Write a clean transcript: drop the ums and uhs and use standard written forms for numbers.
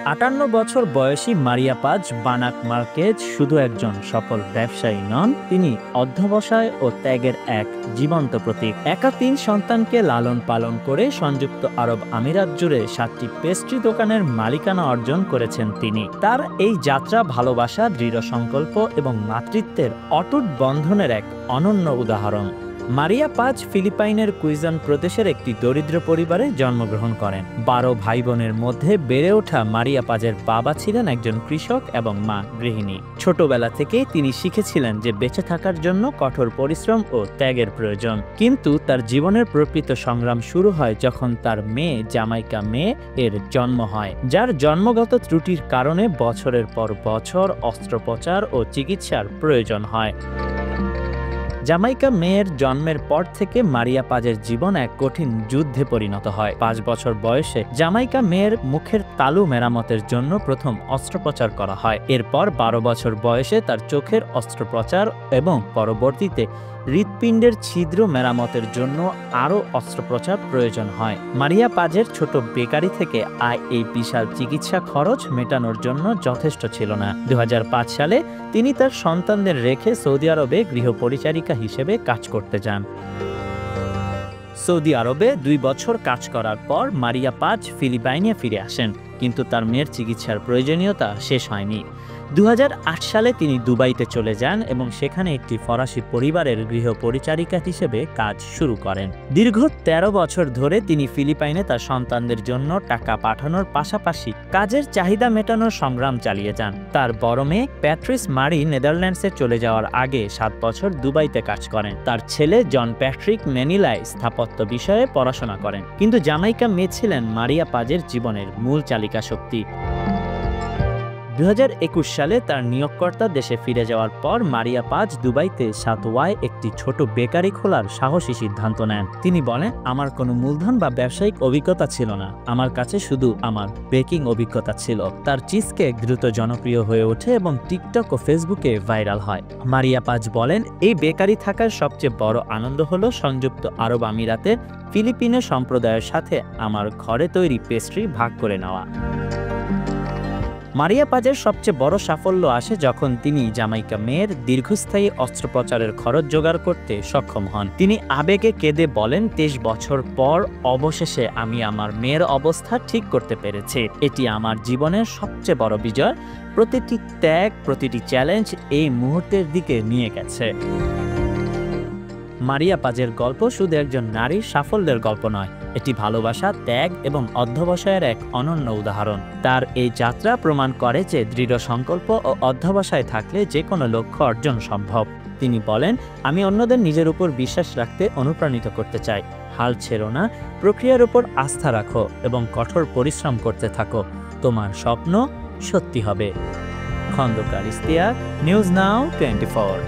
৫৮ বছর বয়সী মারিয়া পাজ বানাক মার্কেজ শুধু একজন সফল ব্যবসায়ী নন, তিনি অধ্যবসায় ও ত্যাগের এক জীবন্ত প্রতীক। একা ৩ সন্তানকে লালন পালন করে সংযুক্ত আরব আমিরাত জুড়ে ৭টি পেস্ট্রি দোকানের মালিকানা অর্জন করেছেন তিনি। তার এই যাত্রা ভালোবাসা, দৃঢ় সংকল্প এবং মাতৃত্বের অটুট বন্ধনের এক অনন্য উদাহরণ। মারিয়া পাজ ফিলিপাইনের কুইজন প্রদেশের একটি দরিদ্র পরিবারে জন্মগ্রহণ করেন। ১২ ভাই বোনের মধ্যে বেড়ে ওঠা মারিয়া পাজের বাবা ছিলেন একজন কৃষক এবং মা গৃহিণী। ছোটবেলা থেকেই তিনি শিখেছিলেন যে বেঁচে থাকার জন্য কঠোর পরিশ্রম ও ত্যাগের প্রয়োজন। কিন্তু তার জীবনের প্রকৃত সংগ্রাম শুরু হয় যখন তার মেয়ে জামাইকা মেয়ে এর জন্ম হয়, যার জন্মগত ত্রুটির কারণে বছরের পর বছর অস্ত্রোপচার ও চিকিৎসার প্রয়োজন হয়। জামাইকা মেয়ের জন্মের পর থেকে মারিয়া পাজের জীবন এক কঠিন যুদ্ধে পরিণত হয়। ৫ বছর বয়সে জামাইকা মেয়ের মুখের তালু মেরামতের জন্য প্রথম অস্ত্রোপচার করা হয়। এরপর ১২ বছর বয়সে তার চোখের অস্ত্রোপচার এবং পরবর্তীতে হৃৎপিণ্ডের ছিদ্র মেরামতের জন্য আরও অস্ত্রোপচার প্রয়োজন হয়। মারিয়া পাজের ছোট বেকারি থেকে আয় এই বিশাল চিকিৎসা খরচ মেটানোর জন্য যথেষ্ট ছিল না। ২০০৫ সালে তিনি তার সন্তানদের রেখে সৌদি আরবে গৃহপরিচারিকা হিসেবে কাজ করতে যান। সৌদি আরবে ২ বছর কাজ করার পর মারিয়া পাজ ফিলিপাইনে ফিরে আসেন, কিন্তু তার মেয়ের চিকিৎসার প্রয়োজনীয়তা শেষ হয়নি। ২০০৮ সালে তিনি দুবাইতে চলে যান এবং সেখানে একটি ফরাসি পরিবারের গৃহপরিচারিকা হিসেবে কাজ শুরু করেন। দীর্ঘ ১৩ বছর ধরে তিনি ফিলিপাইনে তার সন্তানদের জন্য টাকা পাঠানোর পাশাপাশি কাজের চাহিদা মেটানোর সংগ্রাম চালিয়ে যান। তার বড় মেয়ে প্যাট্রিস মারি নেদারল্যান্ডসে চলে যাওয়ার আগে ৭ বছর দুবাইতে কাজ করেন। তার ছেলে জন প্যাট্রিক ম্যানিলায় স্থাপত্য বিষয়ে পড়াশোনা করেন। কিন্তু জামাইকা মেয়ে ছিলেন মারিয়া পাজের জীবনের মূল চালিকা শক্তি। ২০২১ সালে তার নিয়োগকর্তা দেশে ফিরে যাওয়ার পর মারিয়া পাজ দুবাইতে সাতওয়ায় একটি ছোট বেকারি খোলার সাহসী সিদ্ধান্ত নেন। তিনি বলেন, আমার কোনো মূলধন বা ব্যবসায়িক অভিজ্ঞতা ছিল না, আমার কাছে শুধু আমার বেকিং অভিজ্ঞতা ছিল। তার চিজ কেক দ্রুত জনপ্রিয় হয়ে ওঠে এবং টিকটক ও ফেসবুকে ভাইরাল হয়। মারিয়া পাজ বলেন, এই বেকারি থাকার সবচেয়ে বড় আনন্দ হলো সংযুক্ত আরব আমিরাতের ফিলিপিনো সম্প্রদায়ের সাথে আমার ঘরে তৈরি পেস্ট্রি ভাগ করে নেওয়া। মারিয়া পাজের সবচেয়ে বড় সাফল্য আসে যখন তিনি জামাইকা মেয়ের দীর্ঘস্থায়ী অস্ত্রোপচারের খরচ জোগাড় করতে সক্ষম হন। তিনি আবেগে কেঁদে বলেন, ২৩ বছর পর অবশেষে আমি আমার মেয়ের অবস্থা ঠিক করতে পেরেছি। এটি আমার জীবনের সবচেয়ে বড় বিজয়। প্রতিটি ত্যাগ, প্রতিটি চ্যালেঞ্জ এই মুহূর্তের দিকে নিয়ে গেছে। মারিয়া পাজের গল্প শুধু একজন নারীর সাফল্যের গল্প নয়, এটি ভালোবাসা, ত্যাগ এবং অধ্যবসায়ের এক অনন্য উদাহরণ। তার এই যাত্রা প্রমাণ করে যে দৃঢ় সংকল্প ও অধ্যবসায় থাকলে যে কোনো লক্ষ্য অর্জন সম্ভব। তিনি বলেন, আমি অন্যদের নিজের উপর বিশ্বাস রাখতে অনুপ্রাণিত করতে চাই। হাল ছেড়ো না, প্রক্রিয়ার উপর আস্থা রাখো এবং কঠোর পরিশ্রম করতে থাকো। তোমার স্বপ্ন সত্যি হবে। Khondokar Ishtiaq, News Now 24।